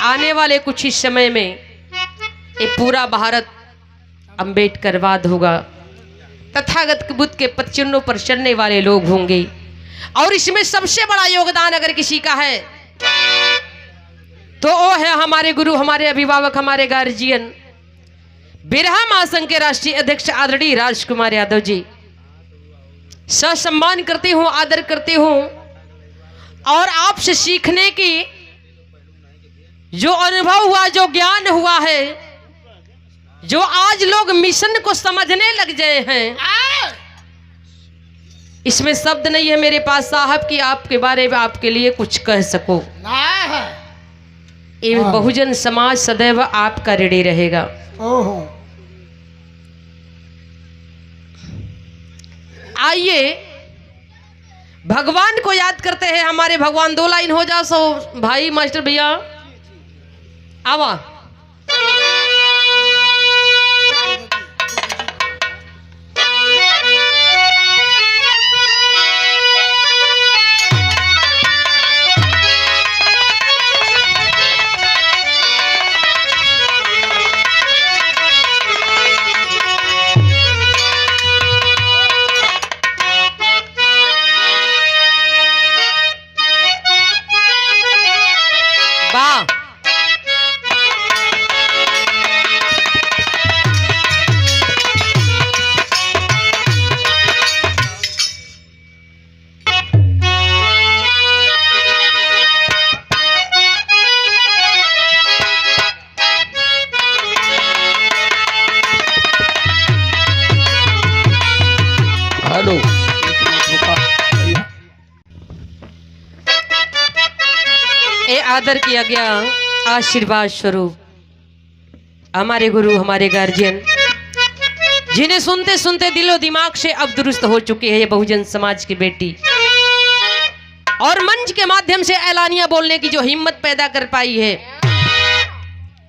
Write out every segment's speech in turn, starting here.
आने वाले कुछ ही समय में ये पूरा भारत अम्बेडकरवाद होगा, तथागत बुद्ध के पदचिन्हों पर चलने वाले लोग होंगे। और इसमें सबसे बड़ा योगदान अगर किसी का है तो वो है हमारे गुरु, हमारे अभिभावक, हमारे गार्जियन, बिरहा महासंघ के राष्ट्रीय अध्यक्ष आदरणीय राजकुमार यादव जी। ससम्मान करती हूँ, आदर करती हूँ और आपसे सीखने की जो अनुभव हुआ, जो ज्ञान हुआ है, जो आज लोग मिशन को समझने लग गए हैं, इसमें शब्द नहीं है मेरे पास साहब कि आपके बारे में आपके लिए कुछ कह सको। ये बहुजन समाज सदैव आपका ऋणी रहेगा। आइए भगवान को याद करते हैं। हमारे भगवान, 2 लाइन हो जाओ सो भाई मास्टर भैया आवा। आदर किया गया आशीर्वाद स्वरूप हमारे गुरु, हमारे गार्जियन, जिन्हें सुनते सुनते दिलो दिमाग से अब दुरुस्त हो चुकी है ये बहुजन समाज की बेटी, और मंच के माध्यम से ऐलानिया बोलने की जो हिम्मत पैदा कर पाई है,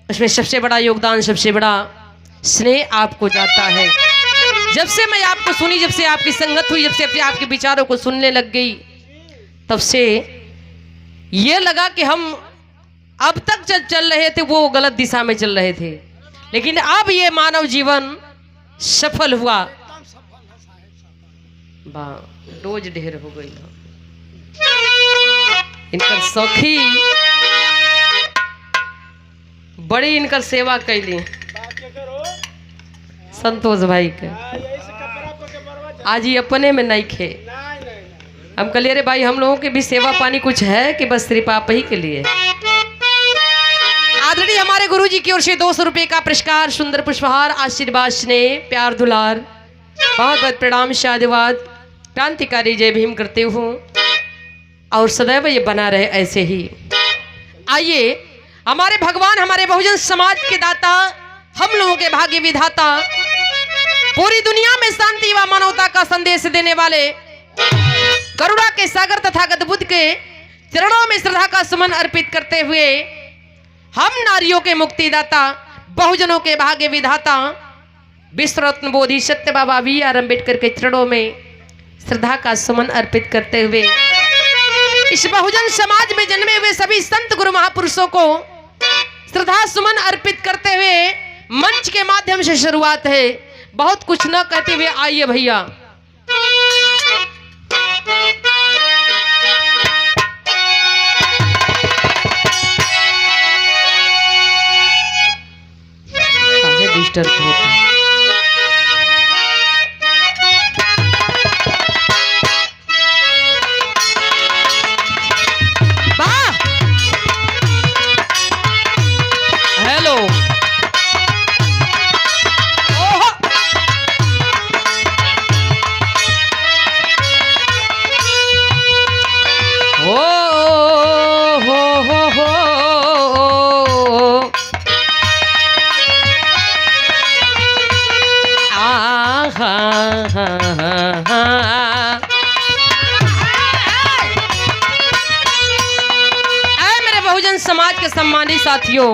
उसमें सबसे बड़ा योगदान, सबसे बड़ा स्नेह आपको जाता है। जब से मैं आपको सुनी, जब से आपकी संगत हुई, जब से आपके विचारों को सुनने लग गई, तब से ये लगा कि हम अब तक चल रहे थे वो गलत दिशा में चल रहे थे, लेकिन अब ये मानव जीवन सफल हुआ। डोज ढेर हो गई। इनकर सखी बड़ी इनकर सेवा कैली संतोष भाई के, आज ही अपने में नहीं खे। हम कह अरे भाई हम लोगों के भी सेवा पानी कुछ है कि बस सिर्फ आप ही के लिए। आदरणीय हमारे गुरुजी की ओर से 200 रुपए का पुरस्कार, सुंदर पुष्पहार, आशीर्वाद, स्नेह, प्यार, दुलार, बहुत बहुत प्रणाम, साधुवाद, क्रांतिकारी जय भीम करते हूँ और सदैव ये बना रहे ऐसे ही। आइए हमारे भगवान, हमारे बहुजन समाज के दाता, हम लोगों के भाग्य विधाता, पूरी दुनिया में शांति व मानवता का संदेश देने वाले करुणा के सागर तथागत बुद्ध के चरणों में श्रद्धा का सुमन अर्पित करते हुए हम नारियों के मुक्तिदाता, बहुजनों के भाग्य विधाता, विश्व रत्न बोधि सत्य बाबा BR अम्बेडकर के चरणों में श्रद्धा का सुमन अर्पित करते हुए इस बहुजन समाज में जन्मे हुए सभी संत गुरु महापुरुषों को श्रद्धा सुमन अर्पित करते हुए मंच के माध्यम से शुरुआत है। बहुत कुछ न कहते हुए आइए भैया डिस्टर्ब होता है। हेलो समाज के सम्मानित साथियों,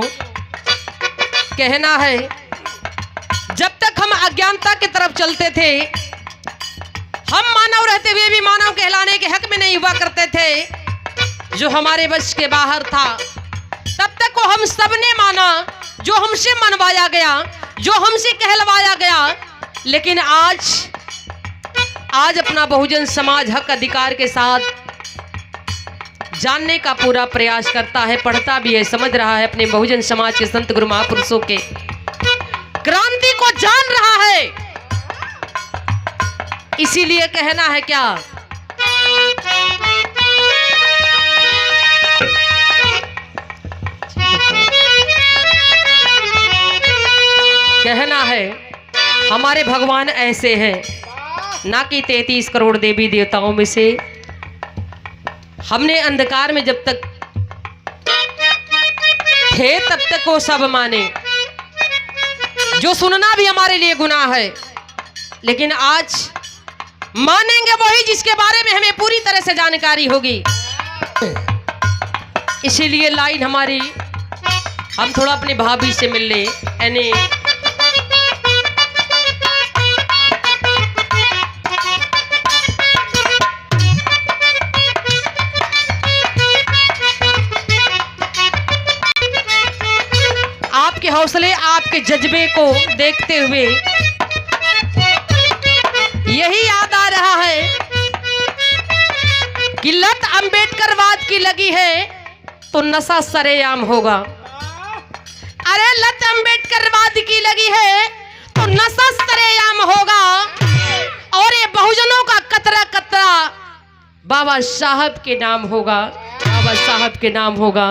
कहना है जब तक हम अज्ञानता की तरफ चलते थे, हम मानव रहते हुए भी मानव कहलाने के हक में नहीं हुआ करते थे, जो हमारे वश के बाहर था तब तक को हम सबने माना, जो हमसे मनवाया गया, जो हमसे कहलवाया गया, लेकिन आज अपना बहुजन समाज हक अधिकार के साथ जानने का पूरा प्रयास करता है, पढ़ता भी है, समझ रहा है अपने बहुजन समाज के संत गुरु महापुरुषों के क्रांति को जान रहा है। इसीलिए कहना है क्या, कहना है हमारे भगवान ऐसे हैं ना कि 33 करोड़ देवी देवताओं में से। हमने अंधकार में जब तक थे तब तक वो सब माने, जो सुनना भी हमारे लिए गुनाह है, लेकिन आज मानेंगे वही जिसके बारे में हमें पूरी तरह से जानकारी होगी। इसीलिए लाइन हमारी, हम थोड़ा अपने भाभी से मिल ले। यानी आपके हौसले, आपके जज्बे को देखते हुए यही याद आ रहा है कि लत अंबेडकरवाद की लगी है तो नशा सरेआम होगा। अरे लत अंबेडकरवाद की लगी है तो नशा सरेआम होगा। और ये बहुजनों का कतरा कतरा बाबा साहब के नाम होगा, बाबा साहब के नाम होगा।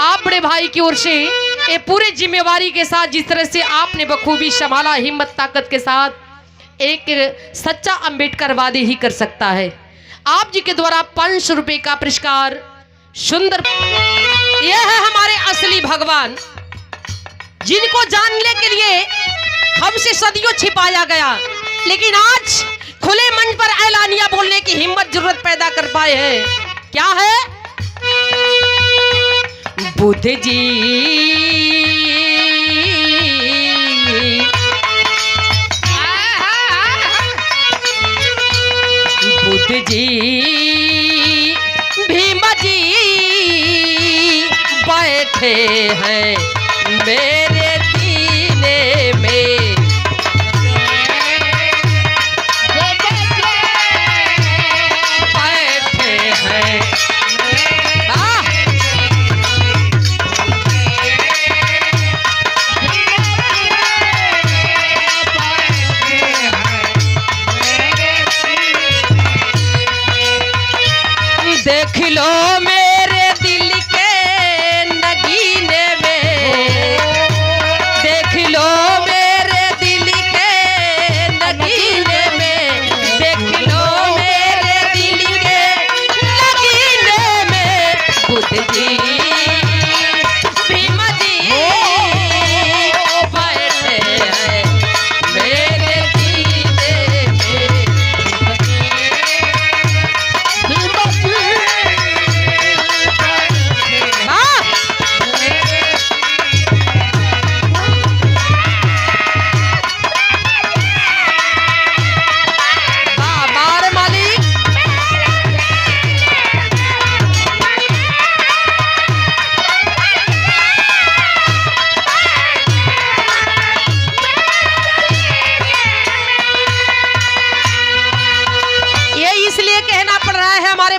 आप बड़े भाई की ओर से ये पूरे जिम्मेवारी के साथ जिस तरह से आपने बखूबी संभाला, हिम्मत ताकत के साथ, एक सच्चा अंबेडकरवादी ही कर सकता है। आप जी के द्वारा 500 रुपए का पुरस्कार सुंदर, यह है हमारे असली भगवान, जिनको जानने के लिए हमसे सदियों छिपाया गया, लेकिन आज खुले मंच पर ऐलानिया बोलने की हिम्मत जरूरत पैदा कर पाए हैं। क्या है? बुद्ध जी, बुद्ध जी, भीम जी बैठे हैं मेरे सीने में, बैठे हैं। देख लो मेरे दिल के नगीने में, देख लो मेरे दिल के नगीने में, देख लो मेरे दिल के नगीने में, बुद्ध जी, भीम जी बैठे हैं मेरे सीने में।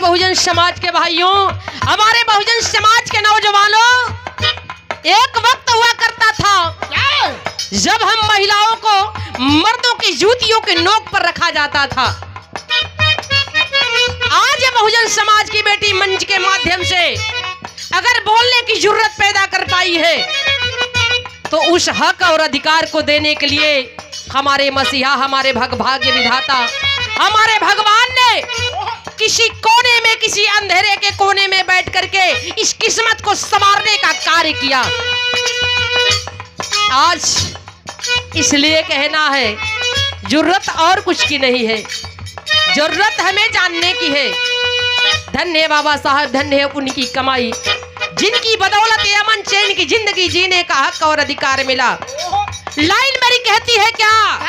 बहुजन समाज के भाइयों, हमारे बहुजन समाज के नौजवानों, एक वक्त हुआ करता था जब हम महिलाओं को मर्दों की जूतियों के नोक पर रखा जाता था। आज बहुजन समाज की बेटी मंच के माध्यम से अगर बोलने की जरूरत पैदा कर पाई है तो उस हक और अधिकार को देने के लिए हमारे मसीहा, हमारे भाग्य विधाता, हमारे भगवान ने किसी कोने में, किसी अंधेरे के कोने में बैठ करके इस किस्मत को संवारने का कार्य किया। आज इसलिए कहना है, जरूरत और कुछ की नहीं है, जरूरत हमें जानने की है। धन्य है बाबा साहब, धन्य है उनकी कमाई, जिनकी बदौलत अमन चैन की जिंदगी जीने का हक और अधिकार मिला। लाइन मेरी कहती है क्या?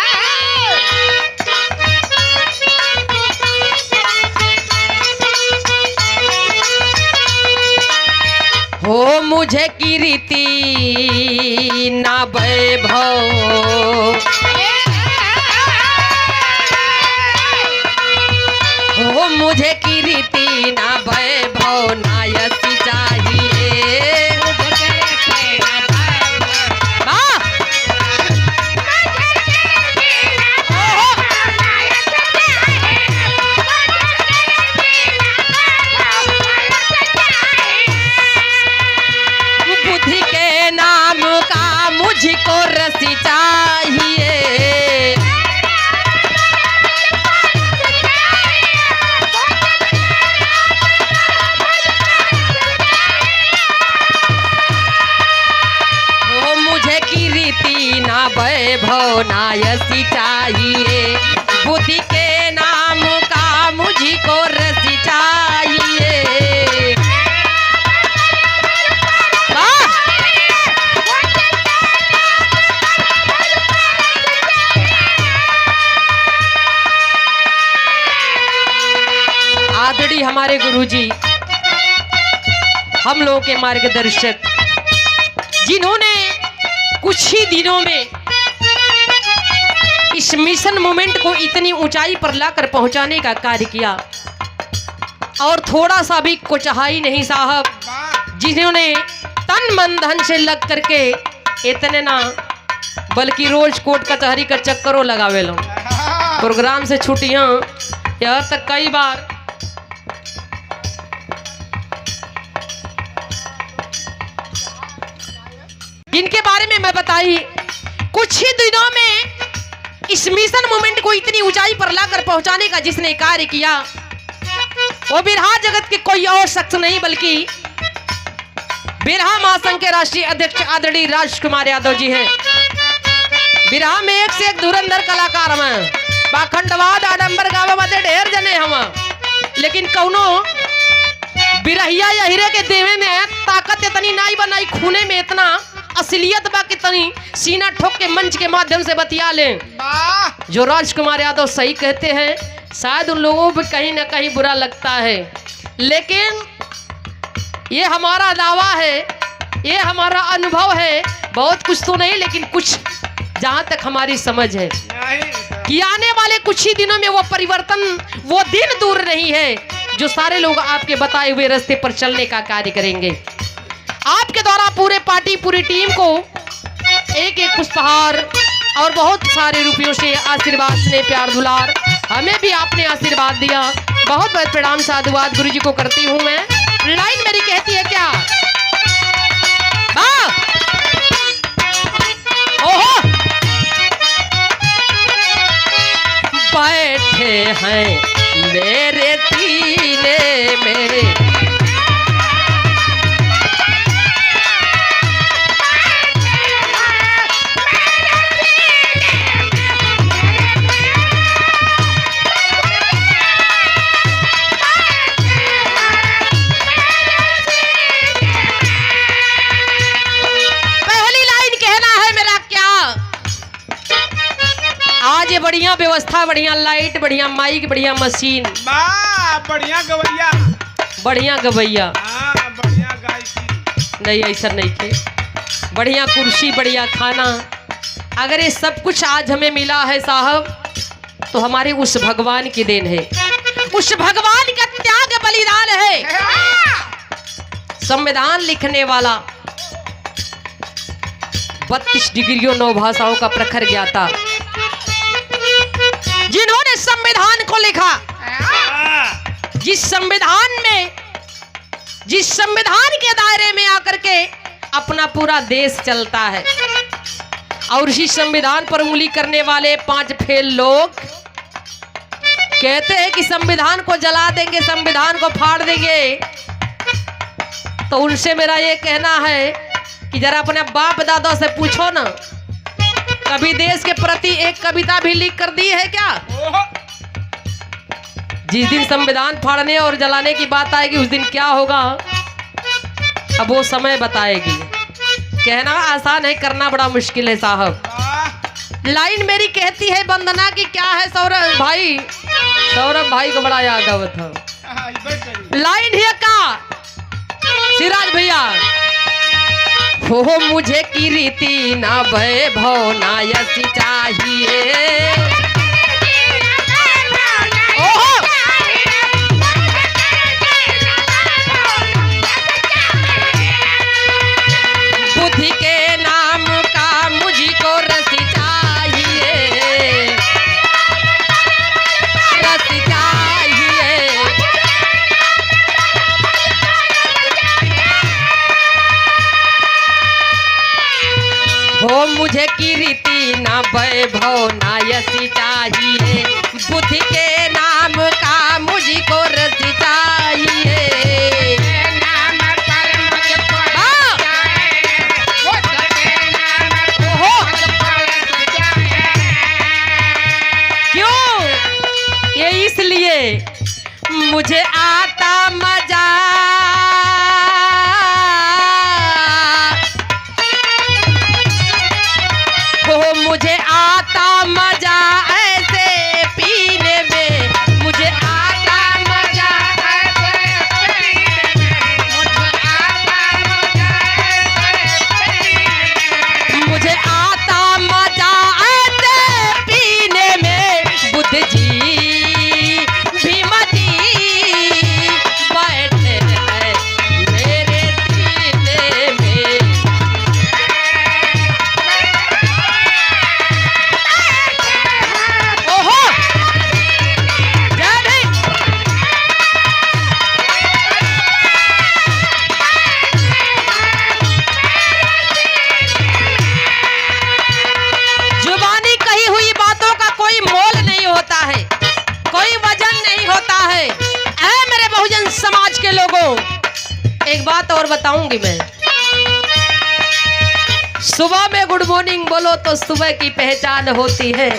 हो मुझे कीर्ति ना वैभव, हो मुझे कीर्ति ना वैभव ना यश चाहिए। बुद्धि के नाम का मुझको रसी चाहिए। ना वैभव ना यश चाहिए, बुद्धि के नाम का मुझको रसी चाहिए। आदरणीय हमारे गुरुजी, हम लोगों के मार्गदर्शक, जिन्होंने कुछ ही दिनों में इस मिशन मूवमेंट को इतनी ऊंचाई पर लाकर पहुंचाने का कार्य किया, और थोड़ा सा भी कुचहाई नहीं साहब, जिन्होंने तन मन धन से लग करके इतने ना बल्कि रोज कोर्ट कचहरी का चक्करों लगावे लो, प्रोग्राम से छुट्टियां, यहाँ तक कई बार जिनके बारे में मैं बताई, कुछ ही दिनों में इस मिशन मूवमेंट को इतनी ऊंचाई पर लाकर पहुंचाने का जिसने कार्य किया, वो बिरहा जगत के कोई और शख्स नहीं बल्कि बिरहा महासंघ के राष्ट्रीय अध्यक्ष आदरणीय राजकुमार यादव जी हैं। बिरहा में एक से एक धुरंधर कलाकार हम, पाखंडवाद आडंबर गावा मध्य ढेर जने हम, लेकिन कौनो बिरहिया या हीरे के देवे ने ताकत इतनी नहीं बनाई, खूने में इतना असलियत बा कितनी सीना ठोक के मंच के माध्यम से बतिया लें। जो राजकुमार यादव सही कहते हैं, शायद उन लोगों को कहीं ना कहीं बुरा लगता है, लेकिन ये हमारा दावा है, ये हमारा अनुभव है। बहुत कुछ तो नहीं, लेकिन कुछ जहां तक हमारी समझ है कि आने वाले कुछ ही दिनों में वो परिवर्तन, वो दिन दूर नहीं है जो सारे लोग आपके बताए हुए रास्ते पर चलने का कार्य करेंगे। आपके द्वारा पूरे पार्टी, पूरी टीम को एक एक पुष्पहार और बहुत सारे रुपयों से आशीर्वाद से प्यार दुलार, हमें भी आपने आशीर्वाद दिया। बहुत बहुत प्रणाम साधुवाद गुरु जी को करती हूँ मैं। लाइन मेरी कहती है क्या, ओहो बैठे हैं मेरे सीने में, बढ़िया व्यवस्था, बढ़िया लाइट, बढ़िया माइक, बढ़िया मशीन, बढ़िया गवैया, बढ़िया गवैया, बढ़िया गायकी, नहीं ऐसा नहीं के, बढ़िया कुर्सी, बढ़िया खाना। अगर ये सब कुछ आज हमें मिला है साहब, तो हमारे उस भगवान की देन है, उस भगवान का त्याग बलिदान है। संविधान लिखने वाला 32 डिग्रियों 9 भाषाओं का प्रखर ज्ञाता, जिन्होंने संविधान को लिखा, जिस संविधान में, जिस संविधान के दायरे में आकर के अपना पूरा देश चलता है, और इसी संविधान पर उंगली करने वाले 5 फेल लोग कहते हैं कि संविधान को जला देंगे, संविधान को फाड़ देंगे। तो उनसे मेरा ये कहना है कि जरा अपने बाप दादा से पूछो ना, कभी देश के प्रति एक कविता भी लिख कर दी है क्या? जिस दिन संविधान फाड़ने और जलाने की बात आएगी, उस दिन क्या होगा अब वो समय बताएगी। कहना आसान है, करना बड़ा मुश्किल है साहब। लाइन मेरी कहती है वंदना की क्या है, सौरभ भाई, सौरभ भाई को बड़ा याद आवत था। लाइन है का सिराज भैया, हो मुझे कीर्ति ना वैभव ना यश चाहिए। ओहो, बुद्धि के नाम का मुझको रस चाहिए, रस चाहिए। हो मुझे कीर्ति ना वैभव ना यश चाहिए, बुद्धि के नाम का मुझको रस चाहिए। हाँ। ओहो, क्यों? ये इसलिए मुझे आता मजा, हो मुझे आता मजा ऐसे पीने में, मुझे आता मजा ऐसे पीने में, मुझे आता मजा ऐसे पीने में, बुद्ध जी भीम जी बैठे हैं मेरे सीने में। ओहो, जय भीम। जुबानी कही हुई बातों का कोई मोल नहीं होता है, कोई वजन नहीं होता है। ऐ मेरे बहुजन समाज के लोगों, एक बात और बताऊंगी मैं। सुबह में गुड मॉर्निंग बोलो तो सुबह की पहचान होती है,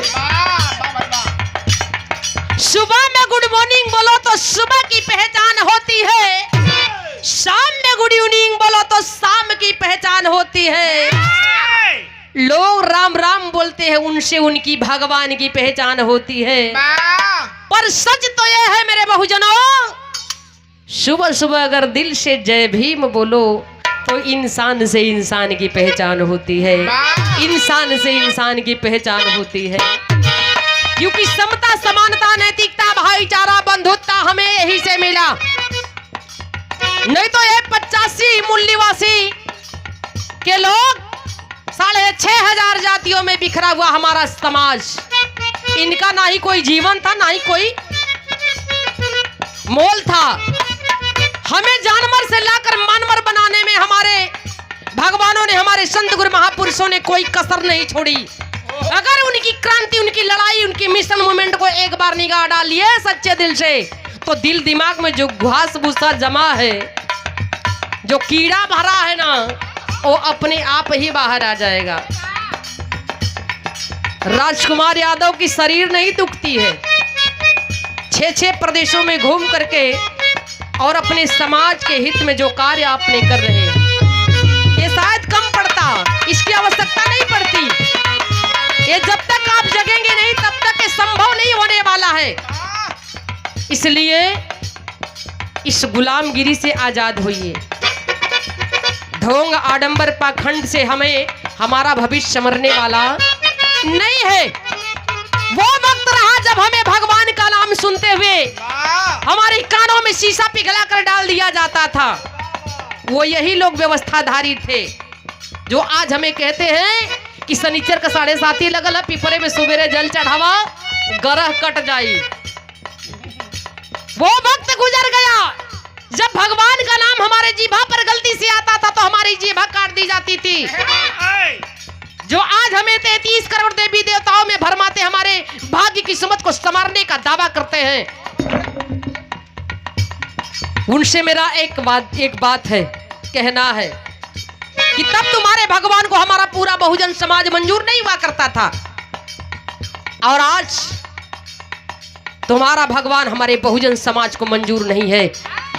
सुबह में गुड मॉर्निंग बोलो तो सुबह की पहचान होती है, शाम में गुड इवनिंग बोलो तो शाम की पहचान होती है। लोग राम राम बोलते हैं, उनसे उनकी भगवान की पहचान होती है। पर सच तो यह है मेरे बहुजनों, सुबह सुबह अगर दिल से जय भीम बोलो तो इंसान से इंसान की पहचान होती है, इंसान से इंसान की पहचान होती है। क्योंकि समता, समानता, नैतिकता, भाईचारा, बंधुत्ता हमें यही से मिला। नहीं तो ये 85 मूल निवासी के लोग, 6,500 जातियों में बिखरा हुआ हमारा समाज, इनका ना ही कोई जीवन था ना ही कोई मोल था। हमें जानवर से लाकर मानवर बनाने में हमारे भगवानों ने, हमारे संत गुरु महापुरुषों ने कोई कसर नहीं छोड़ी। अगर उनकी क्रांति, उनकी लड़ाई, उनकी मिशन मूवमेंट को एक बार निगाह डालिए सच्चे दिल से, तो दिल दिमाग में जो घास भूसा जमा है, जो कीड़ा भरा है ना, वो अपने आप ही बाहर आ जाएगा। राजकुमार यादव की शरीर नहीं दुखती है, 6 प्रदेशों में घूम करके और अपने समाज के हित में जो कार्य आपने कर रहे हैं, ये शायद कम पड़ता, इसकी आवश्यकता नहीं पड़ती। ये जब तक आप जगेंगे नहीं तब तक ये संभव नहीं होने वाला है। इसलिए इस गुलामगिरी से आजाद होइए। ढोंग, आडंबर, पाखंड से हमें हमारा भविष्य मरने वाला नहीं है। वो वक्त रहा जब हमें भगवान का नाम सुनते हुए हमारे कानों में शीशा पिघला कर डाल दिया जाता था। वो यही लोग व्यवस्थाधारी थे जो आज हमें कहते हैं कि शनिचर का 7:30 लगल है, पिपरे में सुबेरे जल चढ़ावा, गरह कट जाई। वो वक्त गुजर गया जब भगवान का नाम हमारे जीभा पर गलती से आता था तो हमारी जीभा काट दी जाती थी। जो आज हमें 33 करोड़ देवी देवताओं में भरमाते हमारे भाग्य की किस्मत को संवारने का दावा करते हैं, उनसे मेरा एक बात है, कहना है कि तब तुम्हारे भगवान को हमारा पूरा बहुजन समाज मंजूर नहीं हुआ करता था, और आज तुम्हारा भगवान हमारे बहुजन समाज को मंजूर नहीं है।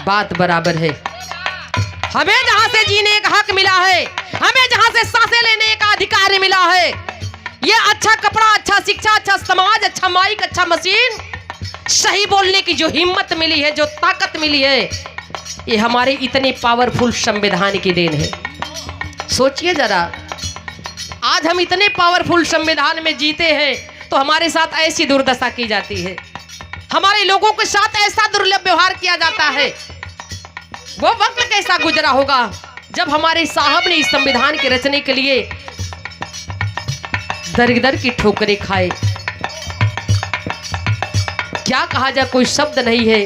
बात बराबर है। हमें जहां से जीने का हक मिला है, हमें जहां से सांसें लेने का अधिकार मिला है, ये अच्छा कपड़ा, अच्छा शिक्षा, अच्छा समाज, अच्छा माइक, अच्छा मशीन, सही बोलने की जो हिम्मत मिली है, जो ताकत मिली है, ये हमारे इतने पावरफुल संविधान की देन है। सोचिए जरा, आज हम इतने पावरफुल संविधान में जीते हैं तो हमारे साथ ऐसी दुर्दशा की जाती है, हमारे लोगों के साथ ऐसा दुर्लभ व्यवहार किया जाता है। वो वक्त कैसा गुजरा होगा जब हमारे साहब ने इस संविधान के रचने के लिए दर दर की ठोकरें खाए। क्या कहा जाए, कोई शब्द नहीं है,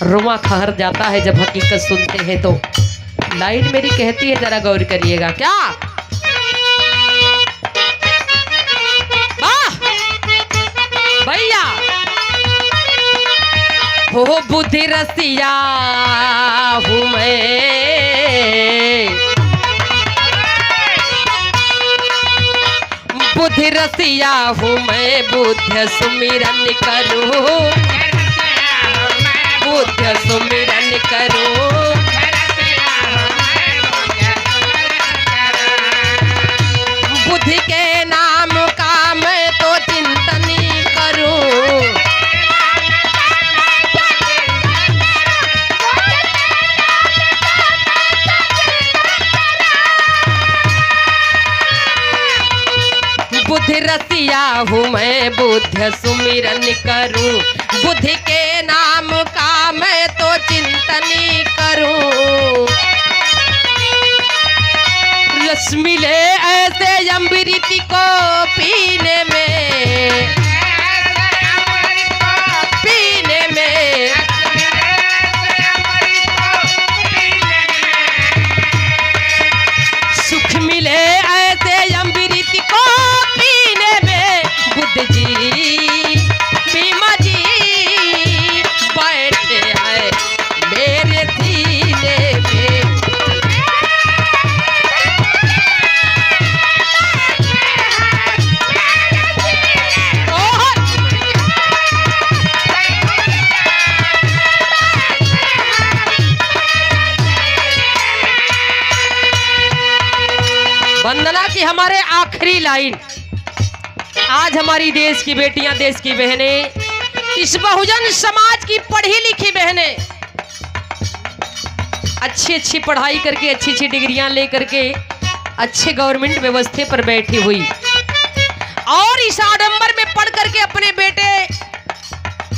रुआ खहर जाता है जब हकीकत सुनते हैं तो। लाइन मेरी कहती है, जरा गौर करिएगा। क्या भैया हो बुद्धि रसिया हूँ मैं, बुद्धि रसिया हूँ मैं, बुद्ध सुमिरन करूँ, बुद्ध सुमिरन करूँ, बुद्धि के नाम का मैं तो चिंतन करूँ। बुद्धि रसिया हूँ मैं, बुद्ध सुमिरन करूँ, बुद्धि के नाम का मैं तो चिंतन करूँ। रस मिले ऐसे अमृत को पीने में, पीने में, सुख मिले ऐसे अमृत को पीने में, बुद्ध जी भीमा जी बैठे हैं मेरे सीने में। वंदना की हमारे आखिरी लाइन। आज हमारी देश की बेटियां, देश की बहनें, इस बहुजन समाज की पढ़ी लिखी बहनें अच्छी अच्छी पढ़ाई करके, अच्छी अच्छी डिग्रियां लेकर के अच्छे गवर्नमेंट व्यवस्था पर बैठी हुई और इस आडंबर में पढ़ करके अपने बेटे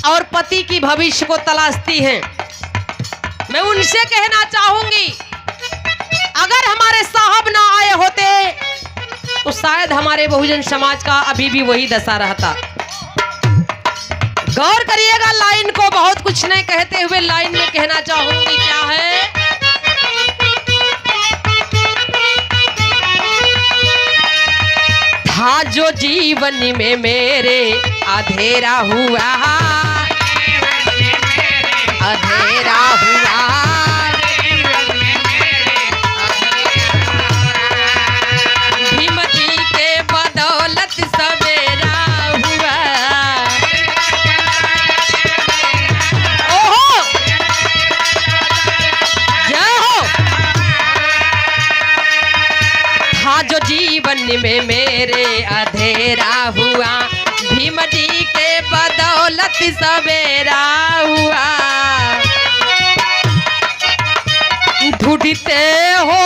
और पति की भविष्य को तलाशती हैं। मैं उनसे कहना चाहूंगी, अगर हमारे साहब ना आए होते तो शायद हमारे बहुजन समाज का अभी भी वही दशा रहता। गौर करिएगा लाइन को, बहुत कुछ नहीं कहते हुए लाइन में कहना चाहूंगी क्या है। था जो जीवन में मेरे अंधेरा हुआ, अंधेरा हुआ, भीम जी के बदौलत सवेरा हुआ। ओहो जय हो। था जो जीवन में मेरे अंधेरा हुआ, भीम जी के बदौलत सवेरा हुआ। ढूंढते हो